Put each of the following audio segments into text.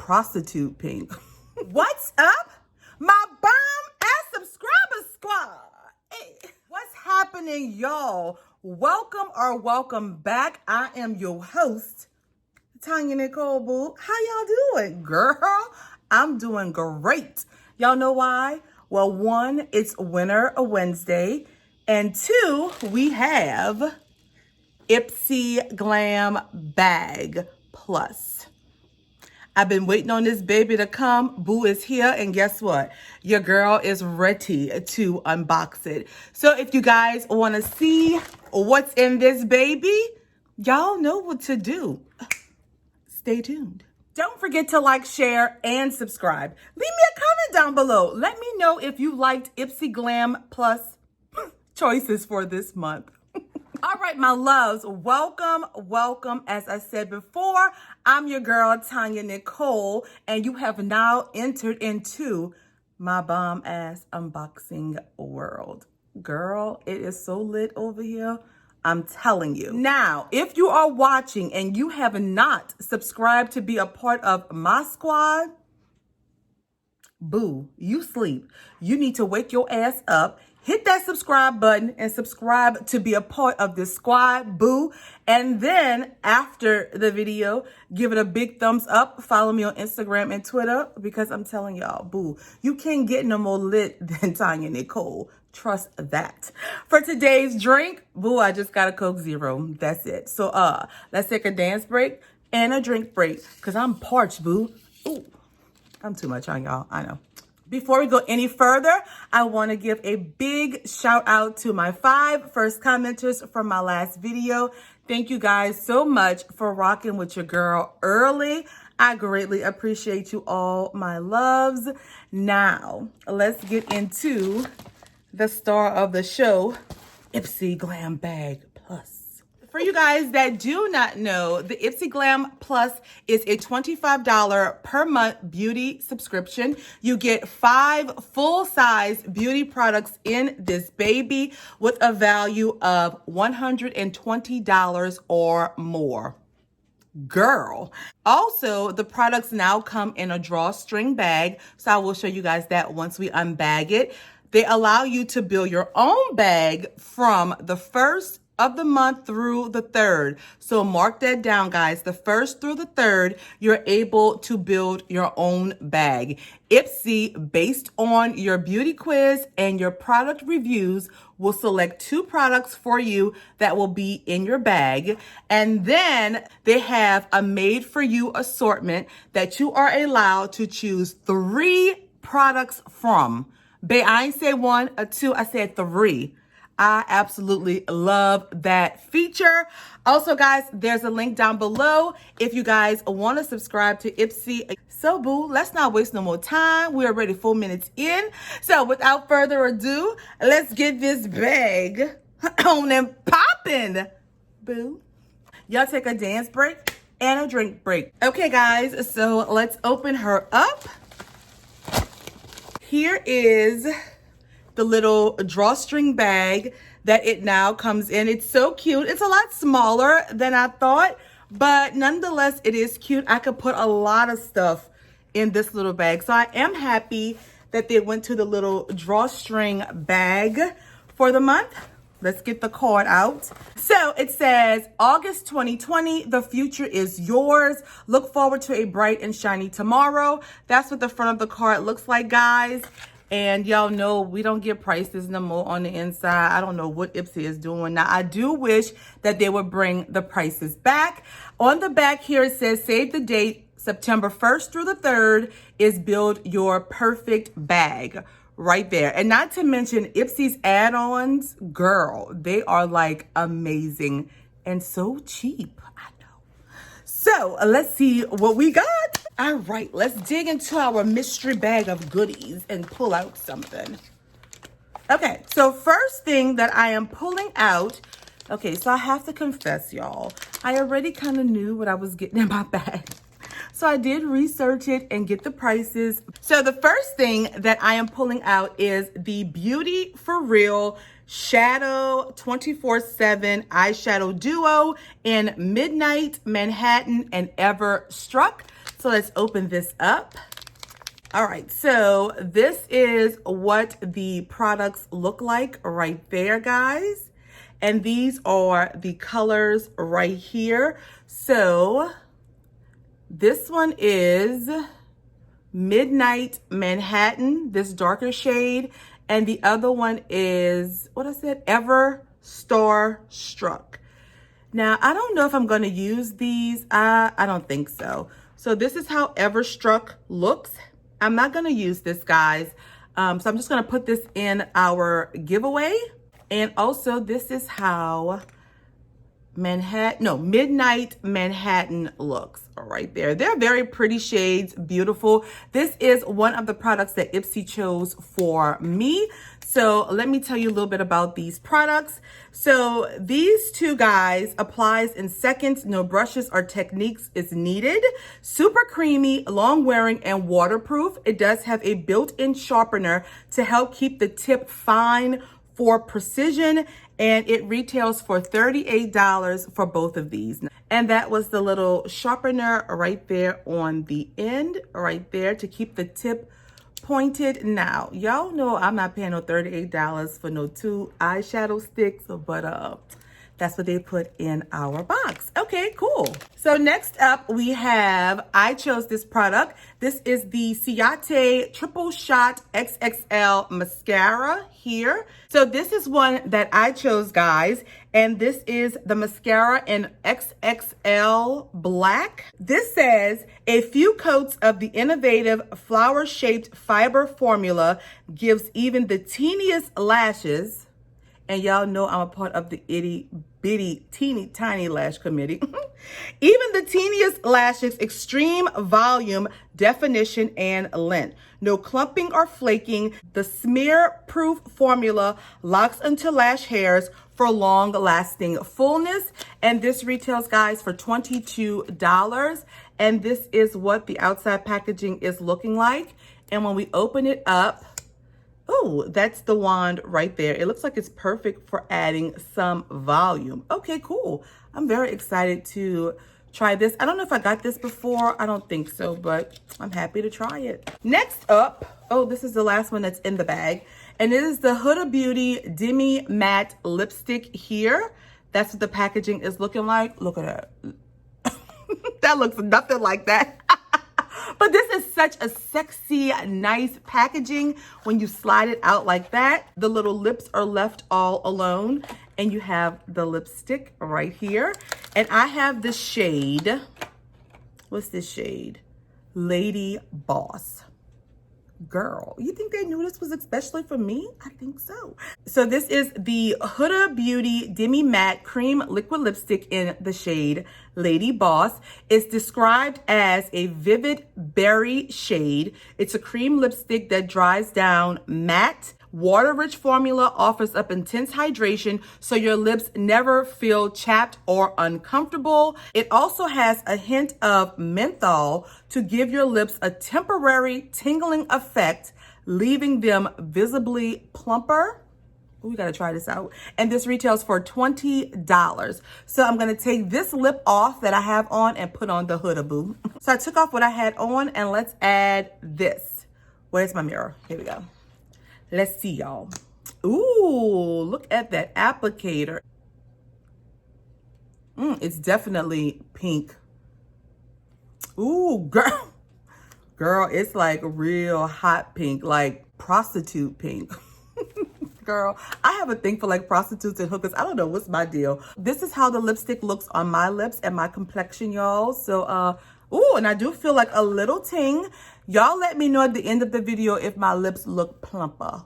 prostitute pink. What's up, my bomb ass subscriber squad? Hey, what's happening, y'all? Welcome back. I am your host, TonyaNicole, boo. How y'all doing? Girl, I'm doing great. Y'all know why? Well, one, it's Winter Wednesday, and two, we have Ipsy Glam Bag Plus. I've been waiting on this baby to come. Boo is here, and guess what? Your girl is ready to unbox it. So if you guys want to see what's in this baby, y'all know what to do. Stay tuned. Don't forget to like, share, and subscribe. Leave me a comment down below. Let me know if you liked Ipsy Glam Plus choices for this month. All right, my loves, welcome. As I said before, I'm your girl, TonyaNicole, and you have now entered into my bomb-ass unboxing world. Girl, it is so lit over here. I'm telling you. Now, if you are watching and you have not subscribed to be a part of my squad, boo, you sleep. You need to wake your ass up. Hit that subscribe button and subscribe to be a part of this squad, boo. And then after the video, give it a big thumbs up. Follow me on Instagram and Twitter because I'm telling y'all, boo, you can't get no more lit than TonyaNicole. Trust that. For today's drink, boo, I just got a Coke Zero. That's it. So let's take a dance break and a drink break because I'm parched, boo. Ooh, I'm too much on y'all. I know. Before we go any further, I want to give a big shout out to my 5 first commenters from my last video. Thank you guys so much for rocking with your girl early. I greatly appreciate you all, my loves. Now, let's get into the star of the show, Ipsy Glam Bag Plus. For you guys that do not know, the Ipsy Glam Plus is a $25 per month beauty subscription. You get 5 full-size beauty products in this baby with a value of $120 or more. Girl. Also, the products now come in a drawstring bag, so I will show you guys that once we unbag it. They allow you to build your own bag from the 1st of the month through the 3rd. So mark that down, guys. The 1st through the 3rd, you're able to build your own bag. Ipsy, based on your beauty quiz and your product reviews, will select 2 products for you that will be in your bag. And then they have a made for you assortment that you are allowed to choose 3 products from. Babe, I ain't say 1 or 2, I said 3. I absolutely love that feature. Also, guys, there's a link down below if you guys want to subscribe to Ipsy. So, boo, let's not waste no more time. We're already 4 minutes in. So, without further ado, let's get this bag on and popping, boo. Y'all take a dance break and a drink break. Okay, guys, so let's open her up. Here is the little drawstring bag that it now comes in. It's so cute. It's a lot smaller than I thought, but nonetheless, it is cute. I could put a lot of stuff in this little bag. So I am happy that they went to the little drawstring bag for the month. Let's get the card out. So it says, August 2020, the future is yours. Look forward to a bright and shiny tomorrow. That's what the front of the card looks like, guys. And y'all know we don't get prices no more on the inside. I don't know what Ipsy is doing. Now, I do wish that they would bring the prices back. On the back here, it says, save the date, September 1st through the 3rd is build your perfect bag. Right there. And not to mention Ipsy's add-ons, girl, they are like amazing and so cheap. I know. So let's see what we got. All right, let's dig into our mystery bag of goodies and pull out something. Okay, so first thing that I am pulling out, okay, so I have to confess, y'all, I already kind of knew what I was getting in my bag. So I did research it and get the prices. So the first thing that I am pulling out is the Beauty For Real Shadow 24/7 Eyeshadow Duo in Midnight, Manhattan, and Ever Struck. So let's open this up. All right, so this is what the products look like right there, guys. And these are the colors right here. So this one is Midnight Manhattan, this darker shade. And the other one is, what is it? Ever Star Struck. Now, I don't know if I'm going to use these. I don't think so. So this is how Ever Struck looks. I'm not going to use this, guys. So I'm just going to put this in our giveaway. And also, this is how Midnight Manhattan looks right there. They're very pretty shades, beautiful. This is one of the products that Ipsy chose for me. So let me tell you a little bit about these products. So these two, guys, applies in seconds. No brushes or techniques is needed. Super creamy, long wearing, and waterproof. It does have a built-in sharpener to help keep the tip fine for precision, and it retails for $38 for both of these. And that was the little sharpener right there on the end, right there, to keep the tip pointed. Now, y'all know I'm not paying no $38 for no 2 eyeshadow sticks, but that's what they put in our box. Okay, cool. So next up we have, I chose this product. This is the Ciate Triple Shot XXL Mascara here. So this is one that I chose, guys. And this is the mascara in XXL Black. This says, a few coats of the innovative flower-shaped fiber formula gives even the teeniest lashes. And y'all know I'm a part of the itty bitty teeny tiny lash committee. Even the teeniest lashes, extreme volume, definition, and length. No clumping or flaking. The smear-proof formula locks into lash hairs for long-lasting fullness. And this retails, guys, for $22. And this is what the outside packaging is looking like. And when we open it up, oh, that's the wand right there. It looks like it's perfect for adding some volume. Okay, cool. I'm very excited to try this. I don't know if I got this before. I don't think so, but I'm happy to try it. Next up, oh, this is the last one that's in the bag. And it is the Huda Beauty Demi Matte Lipstick here. That's what the packaging is looking like. Look at that. That looks nothing like that. But this is such a sexy, nice packaging when you slide it out like that. The little lips are left all alone, and you have the lipstick right here. And I have the shade, what's this shade? Lady Boss. Girl, you think they knew this was especially for me? I think so. So this is the Huda Beauty Demi Matte Cream Liquid Lipstick in the shade Lady Boss. It's described as a vivid berry shade. It's a cream lipstick that dries down matte. Water-rich formula offers up intense hydration so your lips never feel chapped or uncomfortable. It also has a hint of menthol to give your lips a temporary tingling effect, leaving them visibly plumper. Ooh, we gotta try this out. And this retails for $20. So I'm gonna take this lip off that I have on and put on the Huda Boo. So I took off what I had on, and let's add this. Where's my mirror? Here we go. Let's see, y'all. Ooh, look at that applicator. It's definitely pink. Ooh, girl. Girl, it's like real hot pink, like prostitute pink. Girl, I have a thing for like prostitutes and hookers. I don't know, what's my deal? This is how the lipstick looks on my lips and my complexion, y'all. So, ooh, and I do feel like a little ting. Y'all let me know at the end of the video if my lips look plumper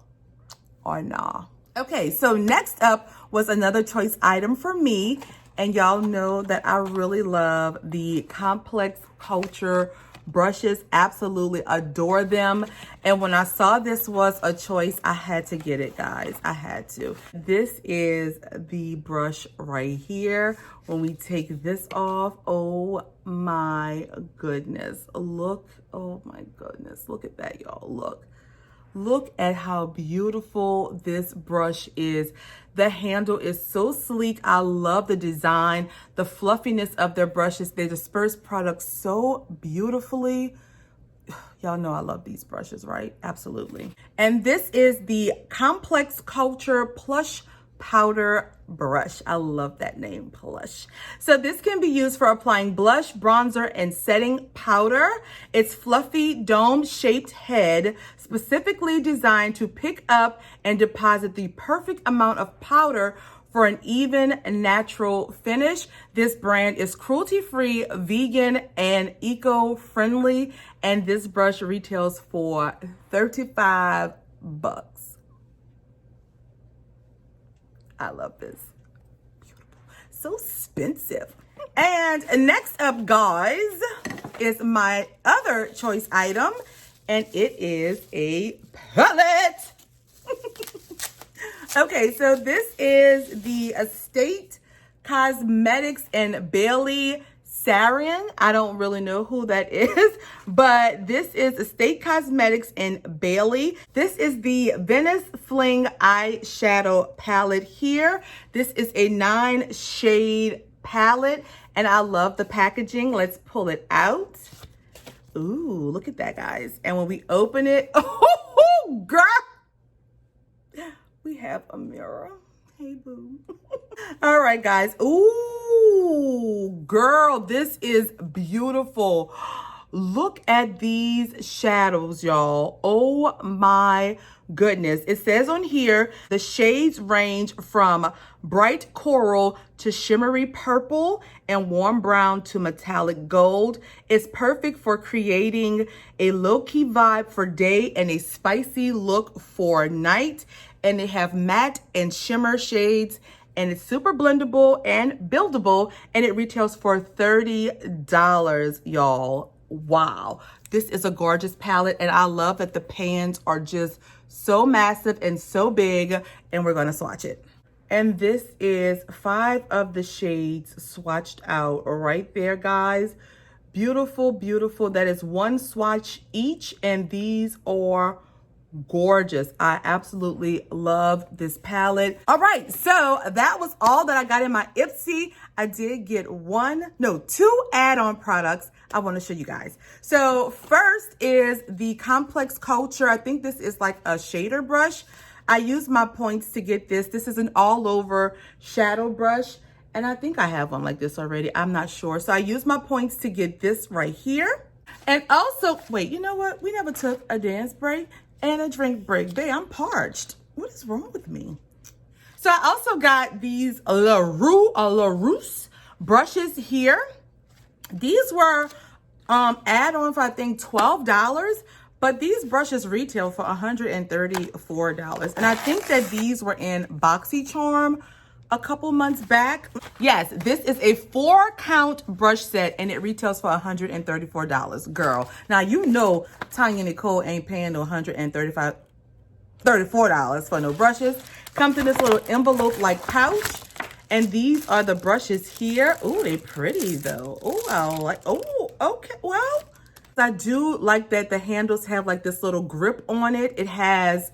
or nah. Okay, so next up was another choice item for me. And y'all know that I really love the Complex Culture brushes. Absolutely adore them. And when I saw this was a choice, I had to get it, guys. I had to. This is the brush right here. When we take this off, oh my goodness. Look, oh my goodness. Look at that, y'all. Look. Look at how beautiful this brush is. The handle is so sleek. I love the design, the fluffiness of their brushes. They disperse products so beautifully. Y'all know I love these brushes, right? Absolutely. And this is the Complex Culture Plush Powder Brush. I love that name, Plush. So this can be used for applying blush, bronzer, and setting powder. It's fluffy dome-shaped head, specifically designed to pick up and deposit the perfect amount of powder for an even natural finish. This brand is cruelty-free, vegan, and eco-friendly, and this brush retails for $35. I love this. Beautiful. So expensive. And next up, guys, is my other choice item, and it is a palette. Okay, so this is the Estate Cosmetics and Bailey Sarin. I don't really know who that is, but this is Estate Cosmetics and Bailey. This is the Venice Fling Eyeshadow Palette here. This is a 9-shade palette, and I love the packaging. Let's pull it out. Ooh, look at that, guys. And when we open it, oh, girl, we have a mirror. Hey, boo. All right, guys. Ooh, girl, this is beautiful. Look at these shadows, y'all. Oh my goodness. It says on here, the shades range from bright coral to shimmery purple and warm brown to metallic gold. It's perfect for creating a low-key vibe for day and a spicy look for night. And they have matte and shimmer shades, and it's super blendable and buildable, and it retails for $30, y'all. Wow. This is a gorgeous palette, and I love that the pans are just so massive and so big, and we're gonna swatch it. And this is 5 of the shades swatched out right there, guys. Beautiful, beautiful. That is 1 swatch each, and these are gorgeous. I absolutely love this palette. All right, so that was all that I got in my Ipsy. I did get 2 add-on products I want to show you guys. So first is the Complex Culture. I think this is like a shader brush. I used my points to get this. This is an all-over shadow brush, and I think I have one like this already. I'm not sure. So I used my points to get this right here. And also, wait, you know what? We never took a dance break and a drink break. Babe, I'm parched. What is wrong with me? So I also got these LaRousse brushes here. These were add-on for, I think, $12, but these brushes retail for $134. And I think that these were in BoxyCharm a couple months back. Yes, this is a 4-count brush set, and it retails for $134. Girl, now you know TonyaNicole ain't paying no $34 for no brushes. Comes in this little envelope-like pouch, and these are the brushes here. Ooh, they pretty though. Oh, I like. Oh, okay. Well, I do like that the handles have like this little grip on it. It has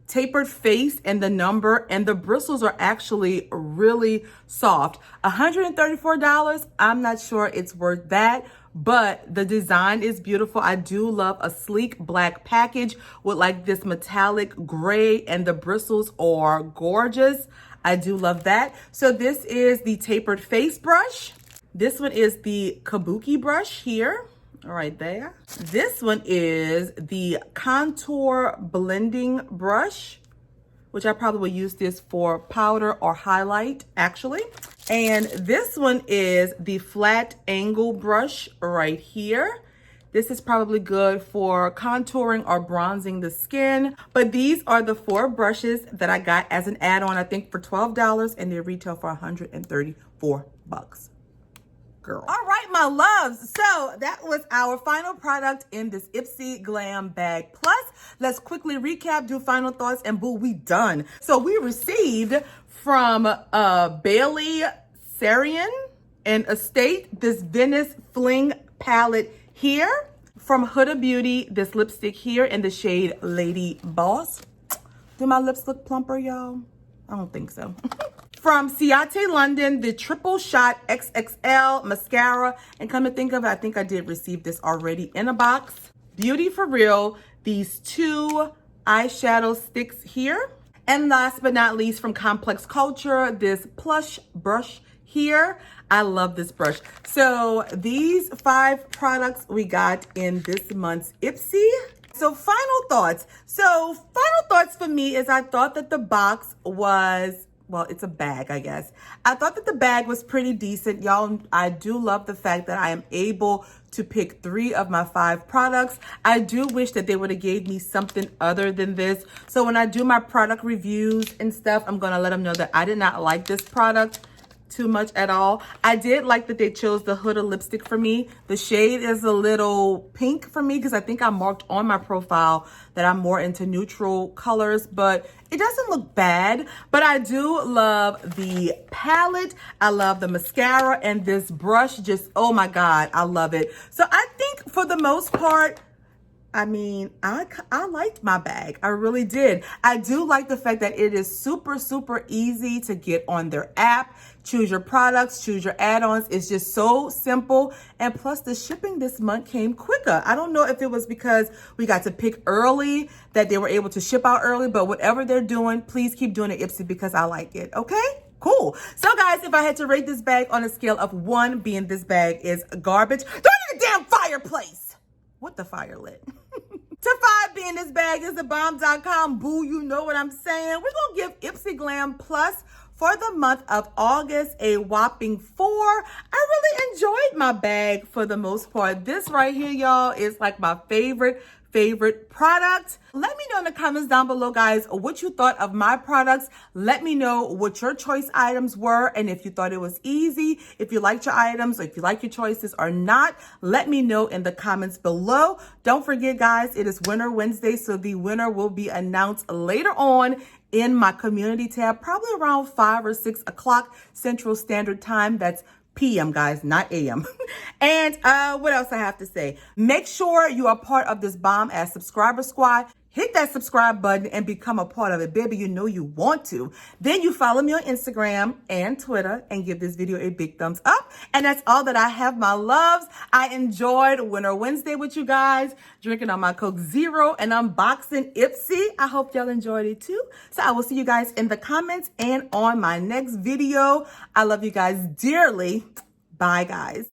tapered face and the number, and the bristles are actually really soft. $134, I'm not sure it's worth that, but the design is beautiful. I do love a sleek black package with like this metallic gray, and the bristles are gorgeous. I do love that. So this is the tapered face brush. This one is the kabuki brush here. Right there. This one is the contour blending brush, which I probably will use this for powder or highlight actually. And this one is the flat angle brush right here. This is probably good for contouring or bronzing the skin. But these are the 4 brushes that I got as an add-on, I think for $12, and they retail for $134. Girl. All right, my loves. So that was our final product in this Ipsy Glam Bag Plus. Let's quickly recap, do final thoughts, and boo, we done. So we received from Bailey Sarin and Estate this Venice Fling palette here. from Huda Beauty, this lipstick here in the shade Lady Boss. Do my lips look plumper, y'all? I don't think so. From Ciate London, the Triple Shot XXL Mascara. And come to think of it, I think I did receive this already in a box. Beauty for Real, these 2 eyeshadow sticks here. And last but not least, from Complex Culture, this plush brush here. I love this brush. So these 5 products we got in this month's Ipsy. So final thoughts. So final thoughts for me is I thought that the box was, well, it's a bag, I guess. I thought that the bag was pretty decent. Y'all, I do love the fact that I am able to pick 3 of my 5 products. I do wish that they would have gave me something other than this. So when I do my product reviews and stuff, I'm gonna let them know that I did not like this product too much at all. I did like that they chose the Huda lipstick for me. The shade is a little pink for me because I think I marked on my profile that I'm more into neutral colors, but it doesn't look bad. But I do love the palette. I love the mascara, and this brush just, oh my God, I love it. So I think for the most part, I mean, I liked my bag. I really did. I do like the fact that it is super, super easy to get on their app. Choose your products, choose your add-ons. It's just so simple. And plus the shipping this month came quicker. I don't know if it was because we got to pick early that they were able to ship out early, but whatever they're doing, please keep doing it, Ipsy, because I like it, okay? Cool. So guys, if I had to rate this bag on a scale of 1 being this bag is garbage, throw it in the damn fireplace. What the fire lit? To 5 being this bag is the bomb.com. Boo, you know what I'm saying. We're going to give Ipsy Glam Plus for the month of August a whopping 4. I really enjoyed my bag for the most part. This right here, y'all, is like my favorite product. Let me know in the comments down below, guys, what you thought of my products. Let me know what your choice items were, and if you thought it was easy, if you liked your items, or if you like your choices or not. Let me know in the comments below. Don't forget, guys, it is Winner Wednesday, so the winner will be announced later on in my community tab, probably around 5 or 6 o'clock Central Standard Time. That's PM, guys, not AM. And what else I have to say? Make sure you are part of this bomb-ass subscriber squad. Hit that subscribe button and become a part of it, baby. You know you want to. Then you follow me on Instagram and Twitter and give this video a big thumbs up. And that's all that I have, my loves. I enjoyed Winter Wednesday with you guys, drinking on my Coke Zero and unboxing Ipsy. I hope y'all enjoyed it too. So I will see you guys in the comments and on my next video. I love you guys dearly. Bye, guys.